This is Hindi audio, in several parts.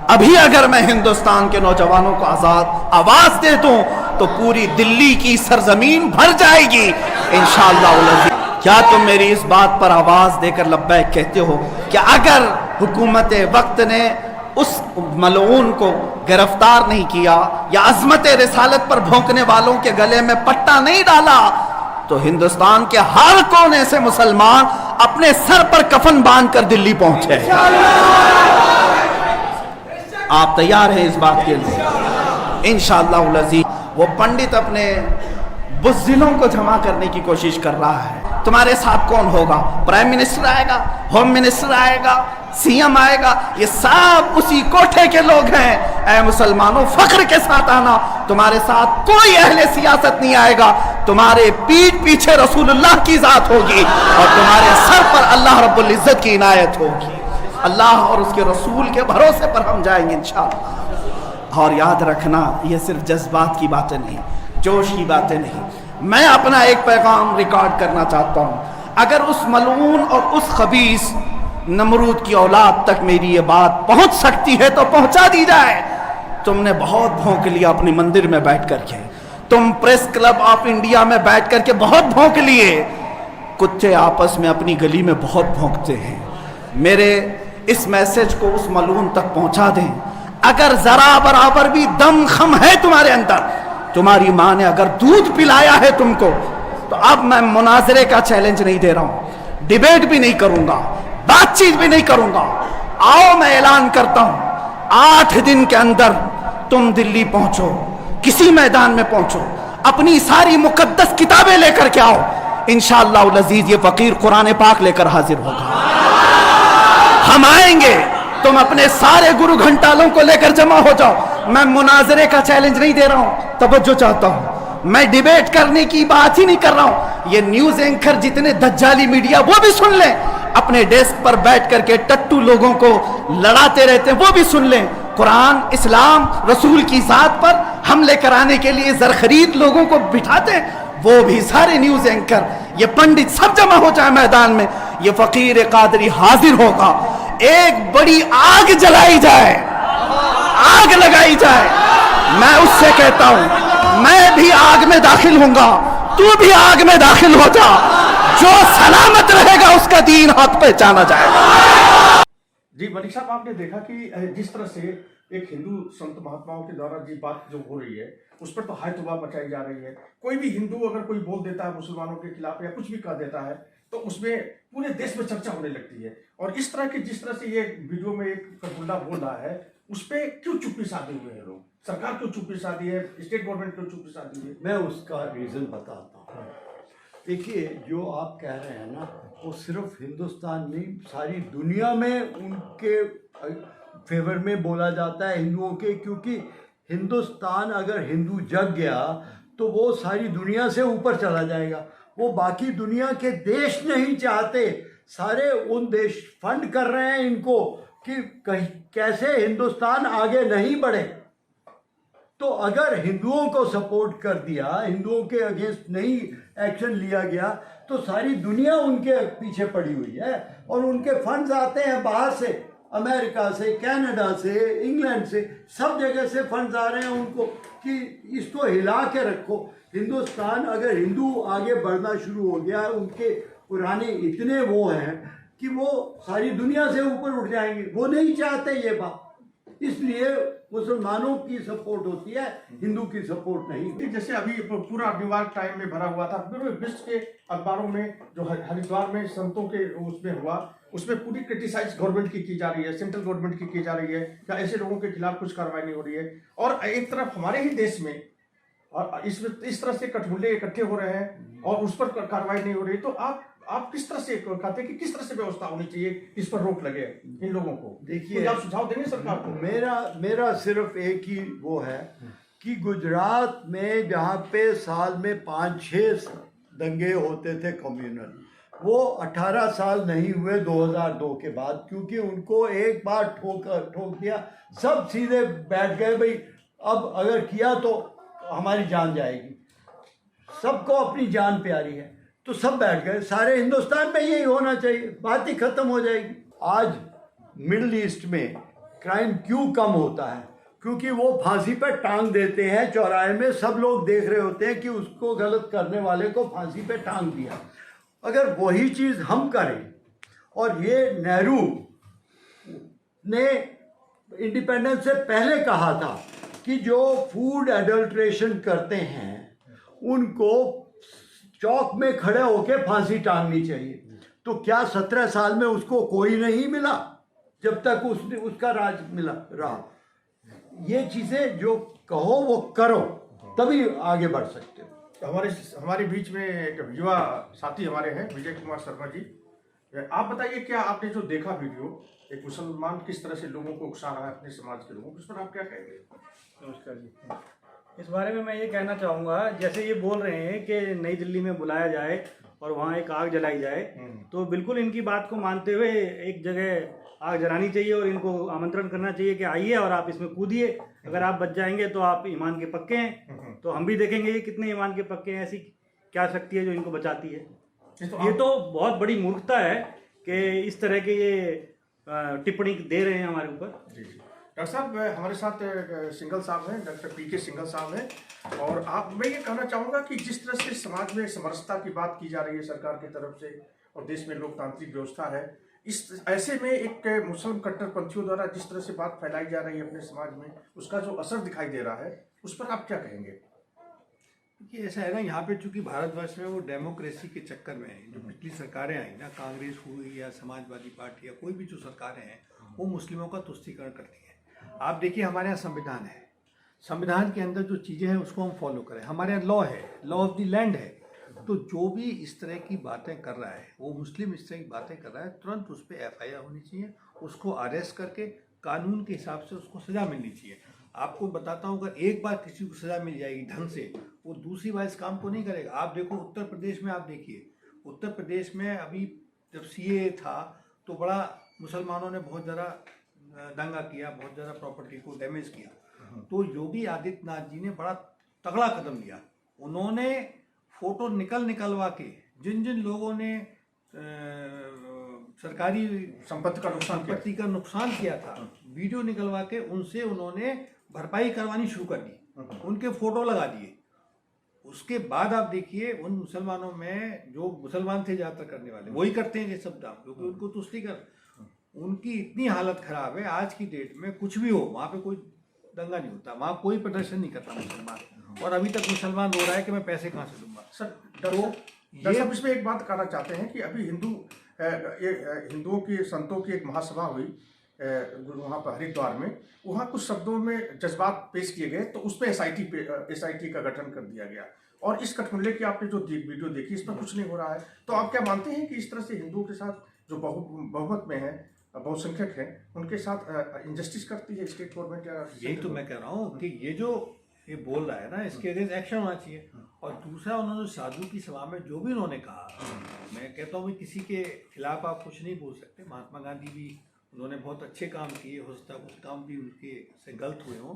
अभी अगर मैं हिंदुस्तान के नौजवानों को आजाद आवाज दे दूं तो पूरी दिल्ली की सरजमीन भर जाएगी इंशाअल्लाह। क्या तुम मेरी इस बात पर आवाज देकर लब्बैक कहते हो कि अगर हुकूमत वक्त ने उस मलऊन को गिरफ्तार नहीं किया या अजमत रिसालत पर भौंकने वालों के गले में पट्टा नहीं डाला तो हिंदुस्तान के हर कोने से मुसलमान अपने सर पर कफन बांधकर दिल्ली पहुंचे? आप तैयार हैं इस बात के लिए? इंशाअल्लाह अज़ीज़। वो पंडित अपने बुज़दिलों को जमा करने की कोशिश कर रहा है। तुम्हारे साथ कौन होगा? प्राइम मिनिस्टर आएगा, होम मिनिस्टर आएगा, सीएम आएगा, ये सब उसी कोठे के लोग हैं। ऐ मुसलमानों, फख्र के साथ आना, तुम्हारे साथ कोई अहले सियासत नहीं आएगा। तुम्हारे पीठ पीछे रसूलुल्लाह की जात होगी और तुम्हारे सर पर अल्लाह रब्बुल इज्जत की इनायत होगी। अल्लाह और उसके रसूल के भरोसे पर हम जाएंगे इंशाअल्लाह। और याद रखना, ये सिर्फ जज्बात की बातें नहीं, जोश की बातें नहीं। मैं अपना एक पैगाम रिकॉर्ड करना चाहता हूँ। अगर उस मलऊन और उस खबीस नमरूद की औलाद तक मेरी ये बात पहुँच सकती है तो पहुँचा दी जाए। तुमने बहुत भौंक लिया अपने मंदिर में बैठ करके, तुम प्रेस क्लब ऑफ इंडिया में बैठ करके बहुत भौंक लिए। कुत्ते आपस में अपनी गली में बहुत भौंकते हैं। मेरे इस मैसेज को उस मलून तक पहुंचा दें। अगर जरा बराबर भी दम खम है तुम्हारे अंदर, तुम्हारी माँ ने अगर दूध पिलाया है तुमको, तो अब मैं मुनाजरे का चैलेंज नहीं दे रहा हूं, डिबेट भी नहीं करूंगा, बातचीत भी नहीं करूंगा। आओ, मैं ऐलान करता हूं, 8 दिन के अंदर तुम दिल्ली पहुंचो, किसी मैदान में पहुंचो, अपनी सारी मुकद्दस किताबें लेकर के आओ। इंशाअल्लाह अज़ीज़ ये फकीर कुरान पाक लेकर हाजिर होगा। हम आएंगे, तुम अपने सारे गुरु घंटालों को लेकर जमा हो जाओ। मैं मुनाजरे का चैलेंज नहीं दे रहा हूं, तवज्जो चाहता हूं। मैं डिबेट करने की बात ही नहीं कर रहा हूं। ये न्यूज एंकर जितने दज्जाली मीडिया वो भी सुन लें, अपने डेस्क पर बैठ करके टट्टू लोगों को लड़ाते रहते हैं वो भी सुन लें। कुरान, इस्लाम, रसूल की जात पर हमले कराने के लिए जरखरीद लोगों को बिठाते हैं, वो भी सारे न्यूज एंकर, ये पंडित सब जमा हो जाए मैदान में। ये फकीर कादरी हाजिर होगा, एक बड़ी आग जलाई जाए, आग लगाई जाए। मैं उससे कहता हूं, मैं भी आग में दाखिल होऊंगा, तू भी आग में दाखिल हो जा। जो सलामत रहेगा उसका दीन हक पहचाना जाएगा। जी मलिक साहब, आपने देखा कि जिस तरह से एक हिंदू संत महात्माओं के द्वारा जी बात जो हो रही है उस पर तो हाय तौबा मचाई जा रही है। कोई भी हिंदू अगर कोई बोल देता है मुसलमानों के खिलाफ या कुछ भी कह देता है तो उसमें पूरे देश में चर्चा होने लगती है। और इस तरह की जिस तरह से ये वीडियो में एक कबुल्ला बोल रहा है, उस पर क्यों चुप्पी साधे हुए हैं लोग? सरकार क्यों चुप्पी साधी है? स्टेट गवर्नमेंट क्यों चुप्पी साधी है? मैं उसका रीज़न बताता हूँ। देखिए, जो आप कह रहे हैं ना, वो सिर्फ हिंदुस्तान नहीं, सारी दुनिया में उनके फेवर में बोला जाता है हिंदुओं के। क्योंकि हिंदुस्तान अगर हिंदू जग गया तो वो सारी दुनिया से ऊपर चला जाएगा। वो बाकी दुनिया के देश नहीं चाहते, सारे उन देश फंड कर रहे हैं इनको कि कैसे हिंदुस्तान आगे नहीं बढ़े। तो अगर हिंदुओं को सपोर्ट कर दिया, हिंदुओं के अगेंस्ट नहीं एक्शन लिया गया, तो सारी दुनिया उनके पीछे पड़ी हुई है। और उनके फंड्स आते हैं बाहर से, अमेरिका से, कनाडा से, इंग्लैंड से, सब जगह से फंड्स आ रहे हैं उनको कि इसको हिला के रखो। हिंदुस्तान अगर हिंदू आगे बढ़ना शुरू हो गया, उनके पुराने इतने वो हैं कि वो सारी दुनिया से ऊपर उठ जाएंगे। वो नहीं चाहते ये बात, इसलिए मुसलमानों की सपोर्ट होती है, हिंदू की सपोर्ट नहीं। जैसे अभी पूरा न्यूयॉर्क टाइम में भरा हुआ था, पूरे विश्व के अखबारों में जो हरिद्वार में संतों के उसमें हुआ, उसमें पूरी क्रिटिसाइज गवर्नमेंट की जा रही है, सेंट्रल गवर्नमेंट की जा रही है, क्या ऐसे लोगों के खिलाफ कुछ कार्रवाई नहीं हो रही है। और एक तरफ हमारे ही देश में और इसमें इस तरह से कठमुल्ले इकट्ठे हो रहे हैं और उस पर कार्रवाई नहीं हो रही। तो आप किस तरह से कहते हैं कि किस तरह से व्यवस्था होनी चाहिए, इस पर रोक लगे इन लोगों को? देखिए, आप सुझाव देंगे सरकार को? मेरा सिर्फ एक ही वो है कि गुजरात में जहाँ पे साल में 5-6 दंगे होते थे कम्युनल, वो 18 साल नहीं हुए 2002 के बाद, क्योंकि उनको एक बार ठोक दिया, सब सीधे बैठ गए, भाई अब अगर किया तो हमारी जान जाएगी, सबको अपनी जान प्यारी है, तो सब बैठ गए। सारे हिंदुस्तान में यही होना चाहिए, बात ही खत्म हो जाएगी। आज मिडिल ईस्ट में क्राइम क्यों कम होता है? क्योंकि वो फांसी पर टांग देते हैं चौराहे में, सब लोग देख रहे होते हैं कि उसको गलत करने वाले को फांसी पे टांग दिया। अगर वही चीज़ हम करें, और ये नेहरू ने इंडिपेंडेंस से पहले कहा था कि जो फूड एडल्ट्रेशन करते हैं उनको चौक में खड़े होकर फांसी टांगनी चाहिए। तो क्या 17 साल में उसको कोई नहीं मिला जब तक उसका राज मिला रहा? ये चीज़ें जो कहो वो करो, तभी आगे बढ़ सकते हो। हमारे बीच में एक युवा साथी हमारे हैं, विजय कुमार शर्मा जी। आप बताइए, क्या आपने जो देखा वीडियो, एक मुसलमान किस तरह से लोगों को उकसा रहा है, अपने समाज के लोगों को, उस पर आप क्या कहेंगे? नमस्कार जी। इस बारे में मैं ये कहना चाहूँगा, जैसे ये बोल रहे हैं कि नई दिल्ली में बुलाया जाए और वहाँ एक आग जलाई जाए, तो बिल्कुल इनकी बात को मानते हुए एक जगह आग जलानी चाहिए और इनको आमंत्रण करना चाहिए कि आइए और आप इसमें कूदिए। अगर आप बच जाएंगे तो आप ईमान के पक्के हैं। तो हम भी देखेंगे ये कितने ईमान के पक्के हैं, ऐसी क्या शक्ति है जो इनको बचाती है। ये तो बहुत बड़ी मूर्खता है कि इस तरह के ये टिप्पणी दे रहे हैं हमारे ऊपर। जी जी। डॉक्टर साहब, हमारे साथ सिंघल साहब हैं, डॉक्टर पीके सिंघल साहब हैं। और मैं ये कहना चाहूँगा कि जिस तरह से समाज में समरसता की बात की जा रही है सरकार की तरफ से, और देश में लोकतांत्रिक व्यवस्था है, इस ऐसे में एक मुस्लिम कट्टरपंथियों द्वारा जिस तरह से बात फैलाई जा रही है अपने समाज में, उसका जो असर दिखाई दे रहा है, उस पर आप क्या कहेंगे? कि ऐसा है ना, यहाँ पे चूंकि भारतवर्ष में वो डेमोक्रेसी के चक्कर में जो पिछली सरकारें आई ना, कांग्रेस हुई या समाजवादी पार्टी या कोई भी जो सरकारें हैं, वो मुस्लिमों का तुष्टीकरण करती हैं। आप देखिए, हमारे यहाँ संविधान है, संविधान के अंदर जो चीज़ें हैं उसको हम फॉलो करें। हमारे यहाँ लॉ है, लॉ ऑफ द लैंड है। तो जो भी इस तरह की बातें कर रहा है, वो मुस्लिम इस तरह की बातें कर रहा है, तुरंत उस पर FIR होनी चाहिए, उसको अरेस्ट करके कानून के हिसाब से उसको सज़ा मिलनी चाहिए। आपको बताता हूँ, अगर एक बार किसी को सज़ा मिल जाएगी ढंग से, वो दूसरी बार इस काम को नहीं करेगा। आप देखो उत्तर प्रदेश में, आप देखिए उत्तर प्रदेश में अभी जब CAA था तो बड़ा मुसलमानों ने बहुत ज़्यादा दंगा किया, बहुत ज़्यादा प्रॉपर्टी को डैमेज किया। तो योगी आदित्यनाथ जी ने बड़ा तगड़ा कदम लिया। उन्होंने फोटो निकलवा के जिन जिन लोगों ने सरकारी संपत्ति का नुकसान किया था, वीडियो निकलवा के उनसे उन्होंने भरपाई करवानी शुरू कर दी, उनके फोटो लगा दिए। उसके बाद आप देखिए, उन मुसलमानों में जो मुसलमान थे ज़्यादातर करने वाले, वही करते हैं ये सब काम, क्योंकि उनको तुष्टीकरण, उनकी इतनी हालत खराब है। आज की डेट में कुछ भी हो, वहाँ पे कोई दंगा नहीं होता, वहाँ कोई प्रदर्शन नहीं करता मुसलमान, और अभी तक मुसलमान रो रहा है कि मैं पैसे कहाँ से दूंगा। सर, डॉक्टर साहब इसमें एक बात कहना चाहते हैं कि अभी हिंदुओं की संतों की एक महासभा हुई वहाँ पर हरिद्वार में, वहाँ कुछ शब्दों में जज्बात पेश किए गए, तो उसमें SIT का गठन कर दिया गया। और इस कठपुतली की आपने जो वीडियो देखी, इसमें कुछ नहीं हो रहा है। तो आप क्या मानते हैं कि इस तरह से हिंदुओं के साथ जो बहुमत में है, बहुसंख्यक हैं, उनके साथ इनजस्टिस करती है स्टेट गवर्नमेंट? यही तो मैं कह रहा हूँ कि ये बोल रहा है ना, इसके अगेंस्ट एक्शन होना चाहिए। और दूसरा, उन्होंने साधु की सभा में जो भी उन्होंने कहा, मैं कहता हूँ किसी के खिलाफ आप कुछ नहीं बोल सकते। महात्मा गांधी भी, उन्होंने बहुत अच्छे काम किए, हो सकता है कुछ काम भी उनके से गलत हुए हों,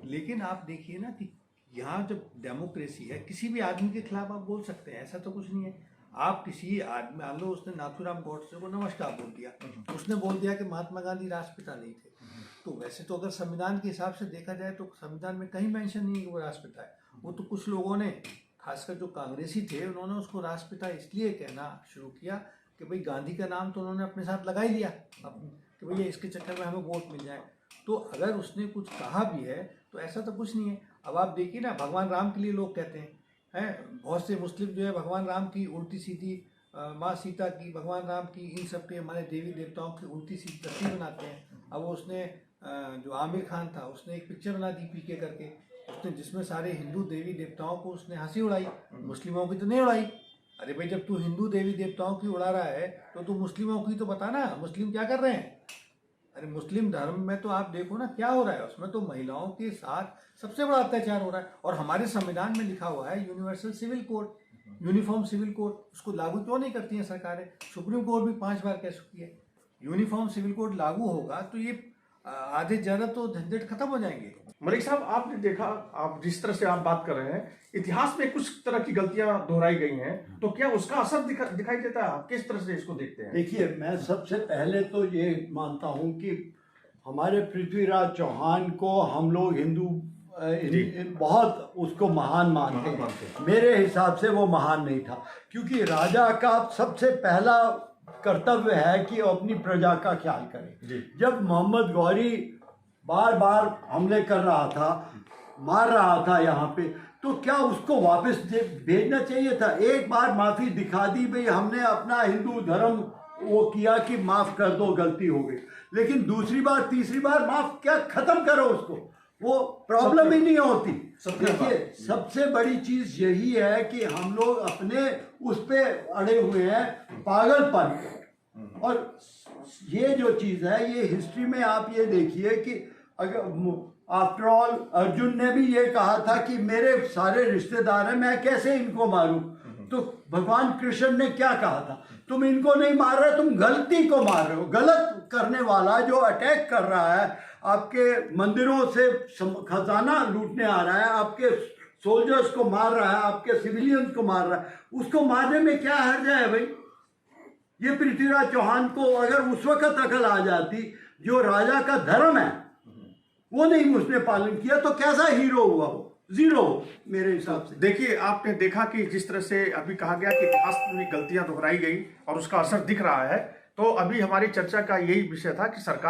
लेकिन आप देखिए ना कि यहाँ जब डेमोक्रेसी है, किसी भी आदमी के खिलाफ आप बोल सकते हैं, ऐसा तो कुछ नहीं है। आप किसी आदमी, मान लो उसने नाथूराम गोडसे को नमस्कार बोल दिया, उसने बोल दिया कि महात्मा गांधी राष्ट्रपिता नहीं थे, तो वैसे तो अगर संविधान के हिसाब से देखा जाए तो संविधान में कहीं मेंशन नहीं है कि वो राष्ट्रपिता है। वो तो कुछ लोगों ने, खासकर जो कांग्रेसी थे, उन्होंने उसको राष्ट्रपिता इसलिए कहना शुरू किया कि भाई गांधी का नाम तो उन्होंने अपने साथ लगा ही लिया कि भैया इसके चक्कर में हमें वोट मिल जाए। तो अगर उसने कुछ कहा भी है तो ऐसा तो कुछ नहीं है। अब आप देखिए ना, भगवान राम के लिए लोग कहते हैं, बहुत से मुस्लिम जो है भगवान राम की उल्टी सीधी, माँ सीता की, भगवान राम की, इन सब के हमारे देवी देवताओं की उल्टी सीधी तस्वीर बनाते हैं। अब उसने जो आमिर खान था, उसने एक पिक्चर बना दी PK करके, उसने जिसमें सारे हिंदू देवी देवताओं को उसने हंसी उड़ाई, मुस्लिमों की तो नहीं उड़ाई। अरे भाई, जब तू हिंदू देवी देवताओं की उड़ा रहा है तो तू मुस्लिमों की तो बता ना, मुस्लिम क्या कर रहे हैं। अरे मुस्लिम धर्म में तो आप देखो ना क्या हो रहा है, उसमें तो महिलाओं के साथ सबसे बड़ा अत्याचार हो रहा है। और हमारे संविधान में लिखा हुआ है universal civil code, uniform civil code, उसको लागू क्यों नहीं करती हैं सरकारें? सुप्रीम कोर्ट भी 5 बार कह चुकी है। यूनिफॉर्म सिविल कोड लागू होगा तो ये आधे ज़्यादा तो झंझट खत्म हो जाएंगे। मलिक साहब, आपने देखा, आप जिस तरह से आप बात कर रहे हैं, इतिहास में कुछ तरह की गलतियां दोहराई गई हैं, तो क्या उसका असर दिखाई देता है? आप किस तरह से इसको देखते हैं? देखिए, मैं सबसे पहले तो ये मानता हूँ कि हमारे पृथ्वीराज चौहान को हम लोग हिंदू बहुत उसको महान मानते हैं। मेरे हिसाब से वो महान नहीं था, क्योंकि राजा का सबसे पहला कर्तव्य है कि वो अपनी प्रजा का ख्याल करे। जब मोहम्मद गौरी बार बार हमले कर रहा था, मार रहा था यहाँ पे, तो क्या उसको वापस भेजना चाहिए था? एक बार माफ़ी दिखा दी, भाई हमने अपना हिंदू धर्म वो किया कि माफ़ कर दो, गलती हो गई। लेकिन दूसरी बार तीसरी बार माफ़ क्या, ख़त्म करो उसको, वो प्रॉब्लम ही नहीं होती। देखिए सबसे बड़ी चीज़ यही है कि हम लोग अपने उस पे अड़े हुए हैं, पागलपन। और ये जो चीज़ है, ये हिस्ट्री में आप ये देखिए कि अगर आफ्टर ऑल अर्जुन ने भी ये कहा था कि मेरे सारे रिश्तेदार हैं, मैं कैसे इनको मारूं? तो भगवान कृष्ण ने क्या कहा था? तुम इनको नहीं मार रहे, तुम गलती को मार रहे हो। गलत करने वाला जो अटैक कर रहा है, आपके मंदिरों से खजाना लूटने आ रहा है, आपके सोल्जर्स को मार रहा है, आपके सिविलियंस को मार रहा है, उसको मारने में क्या हर्ज है भाई? ये पृथ्वीराज चौहान को अगर उस वक्त अकल आ जाती, जो राजा का धर्म है वो नहीं उसने पालन किया, तो कैसा हीरो हुआ वो? जीरो मेरे हिसाब से। देखिए, आपने देखा कि जिस तरह से अभी कहा गया कि इतिहास में गलतियां दोहराई गई और उसका असर दिख रहा है, तो अभी हमारी चर्चा का यही विषय था कि सरकार